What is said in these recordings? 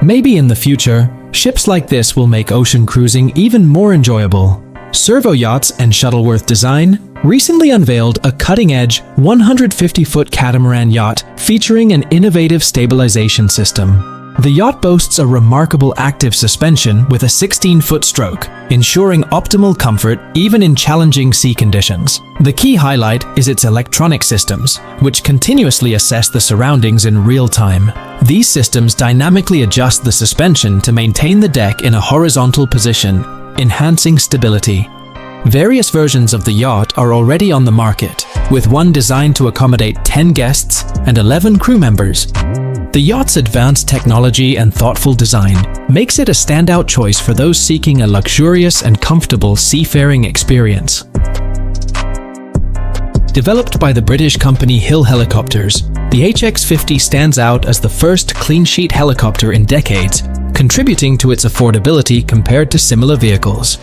Maybe in the future, ships like this will make ocean cruising even more enjoyable. Servo Yachts and Shuttleworth Design recently unveiled a cutting-edge 150-foot catamaran yacht featuring an innovative stabilization system. The yacht boasts a remarkable active suspension with a 16-foot stroke, ensuring optimal comfort even in challenging sea conditions. The key highlight is its electronic systems, which continuously assess the surroundings in real time. These systems dynamically adjust the suspension to maintain the deck in a horizontal position, enhancing stability. Various versions of the yacht are already on the market, with one designed to accommodate 10 guests and 11 crew members. The yacht's advanced technology and thoughtful design makes it a standout choice for those seeking a luxurious and comfortable seafaring experience. Developed by the British company Hill Helicopters, the HX50 stands out as the first clean-sheet helicopter in decades, contributing to its affordability compared to similar vehicles.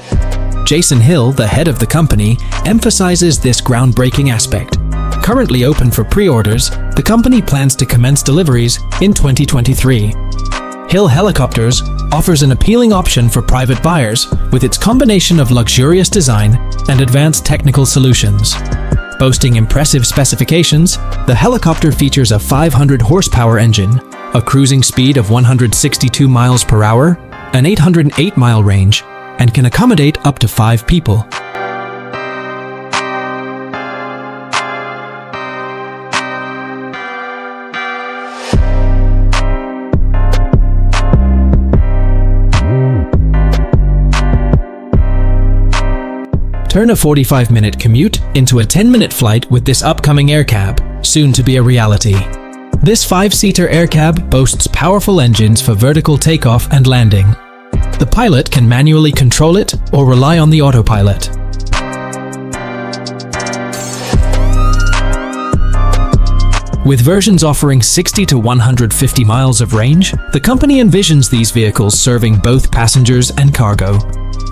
Jason Hill, the head of the company, emphasizes this groundbreaking aspect. Currently open for pre-orders, the company plans to commence deliveries in 2023. Hill Helicopters offers an appealing option for private buyers with its combination of luxurious design and advanced technical solutions. Boasting impressive specifications, the helicopter features a 500 horsepower engine, a cruising speed of 162 miles per hour, an 808-mile range, and can accommodate up to 5 people. Turn a 45-minute commute into a 10-minute flight with this upcoming air cab, soon to be a reality. This 5-seater air cab boasts powerful engines for vertical takeoff and landing. The pilot can manually control it or rely on the autopilot. With versions offering 60 to 150 miles of range, the company envisions these vehicles serving both passengers and cargo.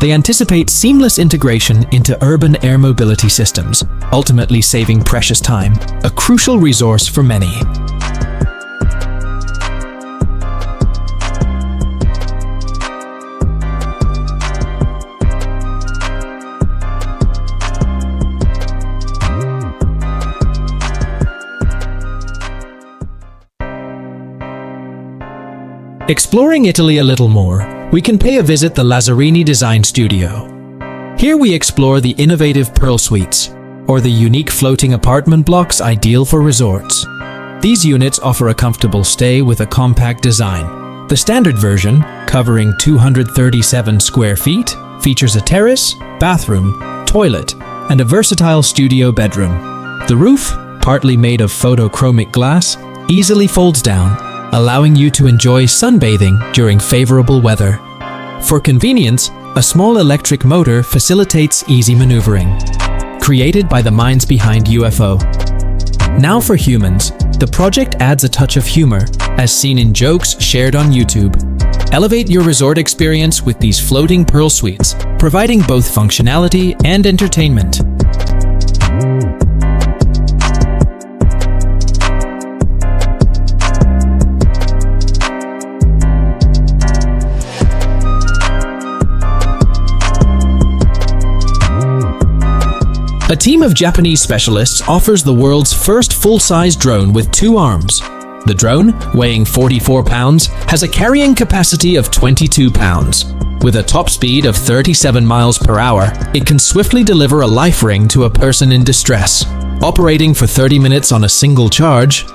They anticipate seamless integration into urban air mobility systems, ultimately saving precious time, a crucial resource for many. Exploring Italy a little more, we can pay a visit the Lazzarini Design Studio. Here we explore the innovative Pearl Suites, or the unique floating apartment blocks ideal for resorts. These units offer a comfortable stay with a compact design. The standard version, covering 237 square feet, features a terrace, bathroom, toilet, and a versatile studio bedroom. The roof, partly made of photochromic glass, easily folds down, allowing you to enjoy sunbathing during favorable weather. For convenience, a small electric motor facilitates easy maneuvering. Created by the minds behind UFO. Now for humans, the project adds a touch of humor, as seen in jokes shared on YouTube. Elevate your resort experience with these floating Pearl Suites, providing both functionality and entertainment. A team of Japanese specialists offers the world's first full-size drone with 2 arms. The drone, weighing 44 pounds, has a carrying capacity of 22 pounds. With a top speed of 37 miles per hour, it can swiftly deliver a life ring to a person in distress. Operating for 30 minutes on a single charge,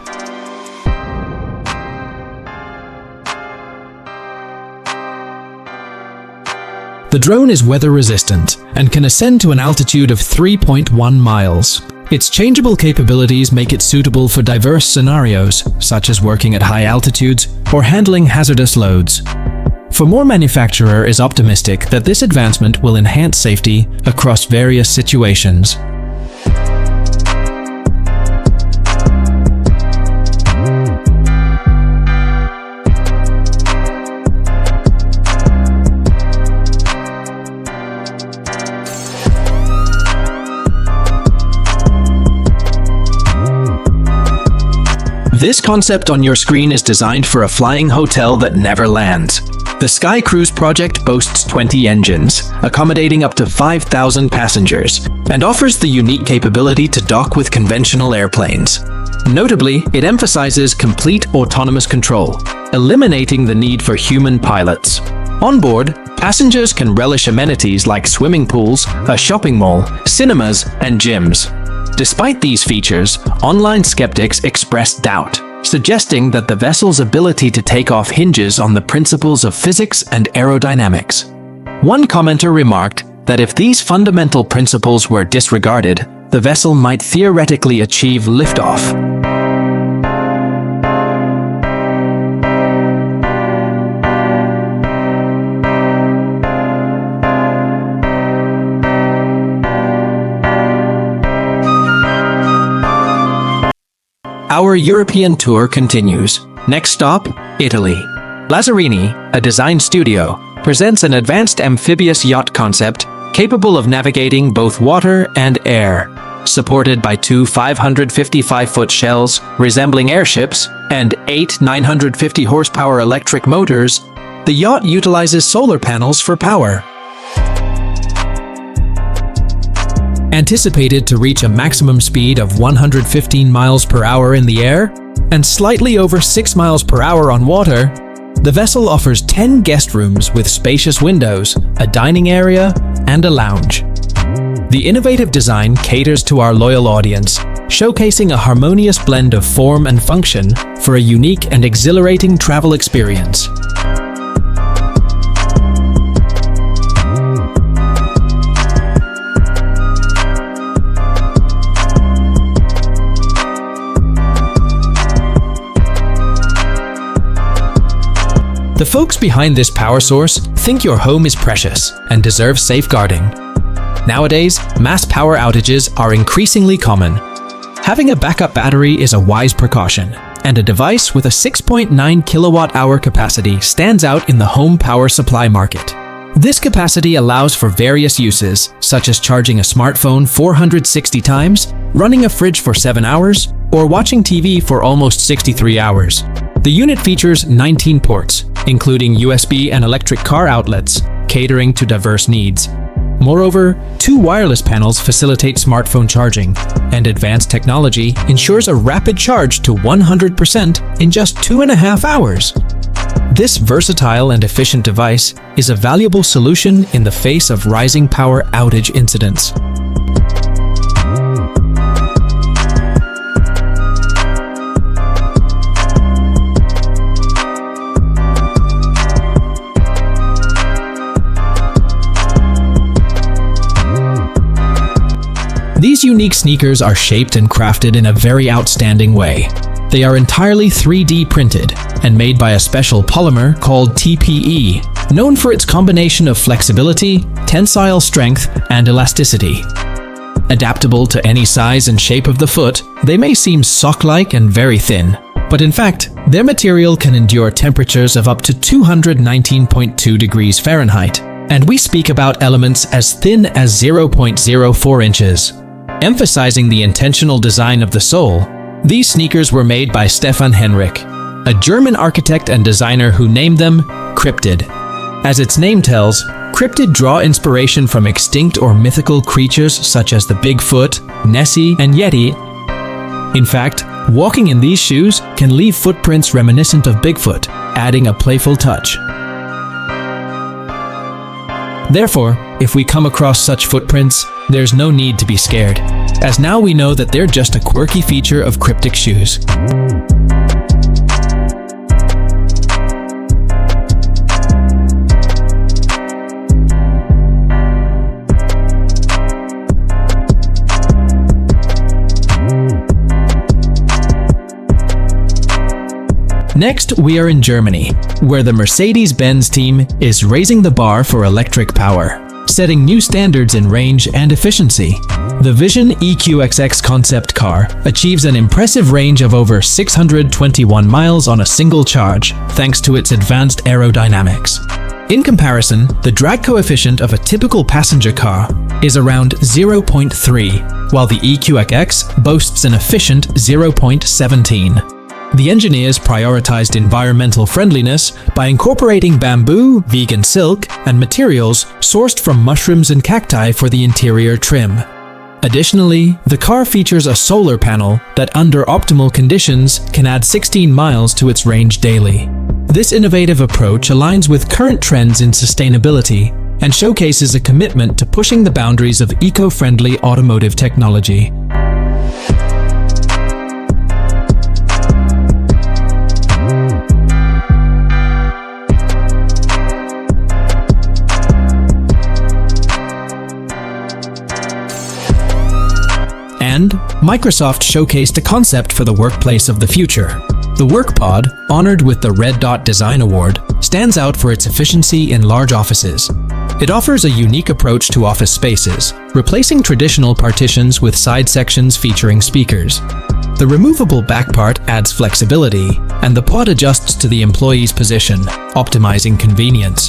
the drone is weather-resistant and can ascend to an altitude of 3.1 miles. Its changeable capabilities make it suitable for diverse scenarios, such as working at high altitudes or handling hazardous loads. For more, manufacturer is optimistic that this advancement will enhance safety across various situations. This concept on your screen is designed for a flying hotel that never lands. The Sky Cruise project boasts 20 engines, accommodating up to 5,000 passengers, and offers the unique capability to dock with conventional airplanes. Notably, it emphasizes complete autonomous control, eliminating the need for human pilots. On board, passengers can relish amenities like swimming pools, a shopping mall, cinemas, and gyms. Despite these features, online skeptics express doubt, suggesting that the vessel's ability to take off hinges on the principles of physics and aerodynamics. One commenter remarked that if these fundamental principles were disregarded, the vessel might theoretically achieve liftoff. Our European tour continues. Next stop, Italy. Lazzarini, a design studio, presents an advanced amphibious yacht concept capable of navigating both water and air. Supported by two 555-foot shells resembling airships and 8 950-horsepower electric motors, the yacht utilizes solar panels for power. Anticipated to reach a maximum speed of 115 miles per hour in the air and slightly over 6 miles per hour on water, the vessel offers 10 guest rooms with spacious windows, a dining area, and a lounge. The innovative design caters to our loyal audience, showcasing a harmonious blend of form and function for a unique and exhilarating travel experience. The folks behind this power source think your home is precious and deserves safeguarding. Nowadays, mass power outages are increasingly common. Having a backup battery is a wise precaution, and a device with a 6.9 kilowatt-hour capacity stands out in the home power supply market. This capacity allows for various uses, such as charging a smartphone 460 times, running a fridge for 7 hours, or watching TV for almost 63 hours. The unit features 19 ports, including USB and electric car outlets, catering to diverse needs. Moreover, 2 wireless panels facilitate smartphone charging, and advanced technology ensures a rapid charge to 100% in just 2.5 hours. This versatile and efficient device is a valuable solution in the face of rising power outage incidents. These unique sneakers are shaped and crafted in a very outstanding way. They are entirely 3D printed and made by a special polymer called TPE, known for its combination of flexibility, tensile strength, and elasticity. Adaptable to any size and shape of the foot, they may seem sock-like and very thin, but in fact, their material can endure temperatures of up to 219.2 degrees Fahrenheit, and we speak about elements as thin as 0.04 inches. Emphasizing the intentional design of the sole, these sneakers were made by Stefan Henrich, a German architect and designer who named them KRYPTIDE. As its name tells, KRYPTIDE draw inspiration from extinct or mythical creatures such as the Bigfoot, Nessie, and Yeti. In fact, walking in these shoes can leave footprints reminiscent of Bigfoot, adding a playful touch. Therefore, if we come across such footprints, there's no need to be scared, as now we know that they're just a quirky feature of cryptic shoes. Next, we are in Germany, where the Mercedes-Benz team is raising the bar for electric power, setting new standards in range and efficiency. The Vision EQXX concept car achieves an impressive range of over 621 miles on a single charge, thanks to its advanced aerodynamics. In comparison, the drag coefficient of a typical passenger car is around 0.3, while the EQXX boasts an efficient 0.17. The engineers prioritized environmental friendliness by incorporating bamboo, vegan silk, and materials sourced from mushrooms and cacti for the interior trim. Additionally, the car features a solar panel that under optimal conditions can add 16 miles to its range daily. This innovative approach aligns with current trends in sustainability and showcases a commitment to pushing the boundaries of eco-friendly automotive technology. And Microsoft showcased a concept for the workplace of the future. The WorkPod, honored with the Red Dot Design Award, stands out for its efficiency in large offices. It offers a unique approach to office spaces, replacing traditional partitions with side sections featuring speakers. The removable back part adds flexibility, and the pod adjusts to the employee's position, optimizing convenience.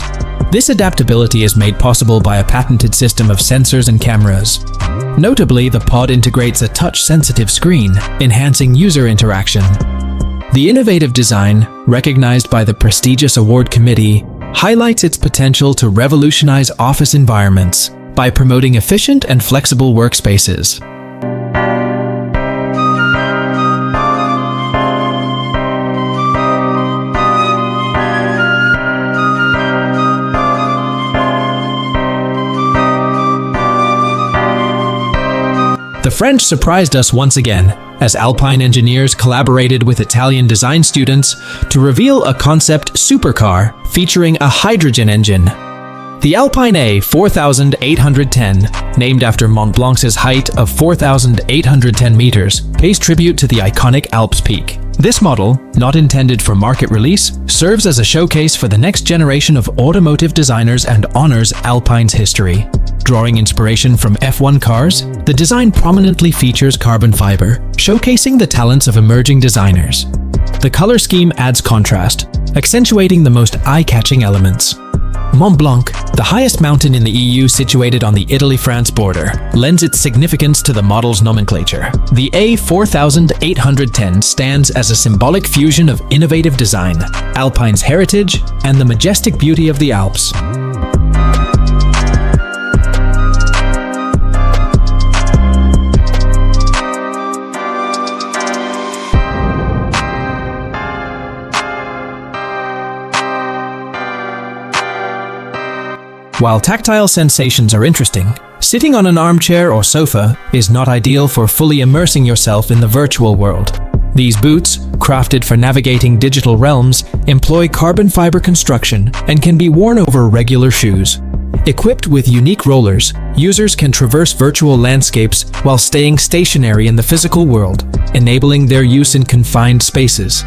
This adaptability is made possible by a patented system of sensors and cameras. Notably, the pod integrates a touch-sensitive screen, enhancing user interaction. The innovative design, recognized by the prestigious award committee, highlights its potential to revolutionize office environments by promoting efficient and flexible workspaces. The French surprised us once again, as Alpine engineers collaborated with Italian design students to reveal a concept supercar featuring a hydrogen engine. The Alpine A4810, named after Mont Blanc's height of 4,810 meters, pays tribute to the iconic Alps peak. This model, not intended for market release, serves as a showcase for the next generation of automotive designers and honors Alpine's history. Drawing inspiration from F1 cars, the design prominently features carbon fiber, showcasing the talents of emerging designers. The color scheme adds contrast, accentuating the most eye-catching elements. Mont Blanc, the highest mountain in the EU situated on the Italy-France border, lends its significance to the model's nomenclature. The A4810 stands as a symbolic fusion of innovative design, Alpine's heritage, and the majestic beauty of the Alps. While tactile sensations are interesting, sitting on an armchair or sofa is not ideal for fully immersing yourself in the virtual world. These boots, crafted for navigating digital realms, employ carbon fiber construction and can be worn over regular shoes. Equipped with unique rollers, users can traverse virtual landscapes while staying stationary in the physical world, enabling their use in confined spaces.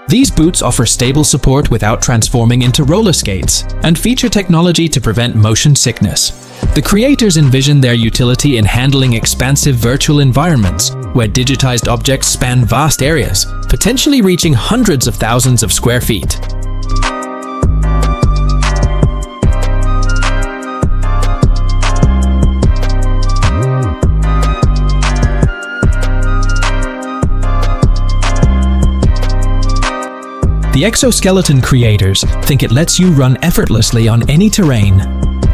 These boots offer stable support without transforming into roller skates, and feature technology to prevent motion sickness. The creators envision their utility in handling expansive virtual environments, where digitized objects span vast areas, potentially reaching hundreds of thousands of square feet. The exoskeleton creators think it lets you run effortlessly on any terrain.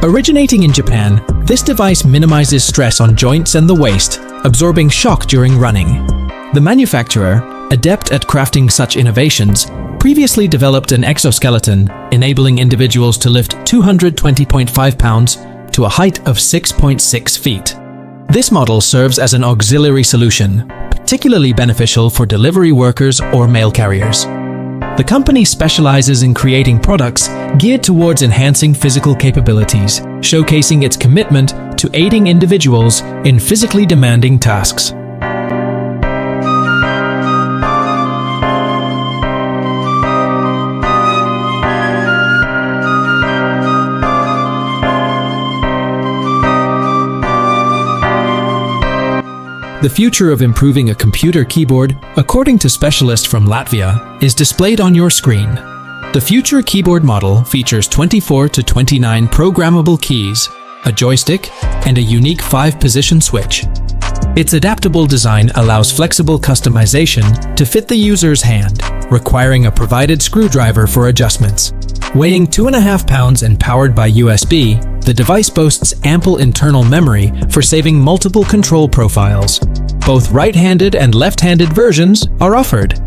Originating in Japan, this device minimizes stress on joints and the waist, absorbing shock during running. The manufacturer, adept at crafting such innovations, previously developed an exoskeleton, enabling individuals to lift 220.5 pounds to a height of 6.6 feet. This model serves as an auxiliary solution, particularly beneficial for delivery workers or mail carriers. The company specializes in creating products geared towards enhancing physical capabilities, showcasing its commitment to aiding individuals in physically demanding tasks. The future of improving a computer keyboard, according to specialists from Latvia, is displayed on your screen. The future keyboard model features 24 to 29 programmable keys, a joystick, and a unique 5-position switch. Its adaptable design allows flexible customization to fit the user's hand, requiring a provided screwdriver for adjustments. Weighing 2.5 pounds and powered by USB, the device boasts ample internal memory for saving multiple control profiles. Both right-handed and left-handed versions are offered.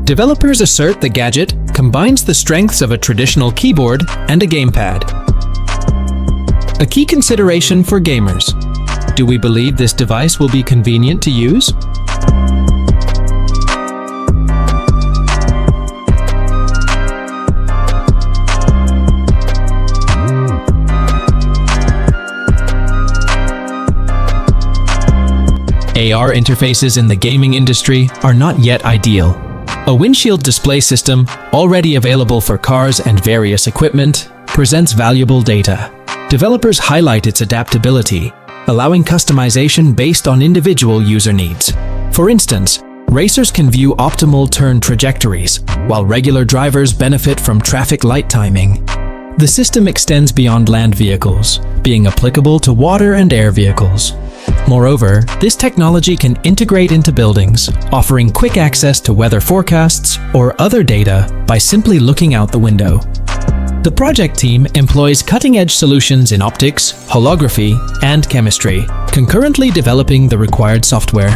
Developers assert the gadget combines the strengths of a traditional keyboard and a gamepad. A key consideration for gamers. Do we believe this device will be convenient to use? AR interfaces in the gaming industry are not yet ideal. A windshield display system, already available for cars and various equipment, presents valuable data. Developers highlight its adaptability, allowing customization based on individual user needs. For instance, racers can view optimal turn trajectories, while regular drivers benefit from traffic light timing. The system extends beyond land vehicles, being applicable to water and air vehicles. Moreover, this technology can integrate into buildings, offering quick access to weather forecasts or other data by simply looking out the window. The project team employs cutting-edge solutions in optics, holography, and chemistry, concurrently developing the required software.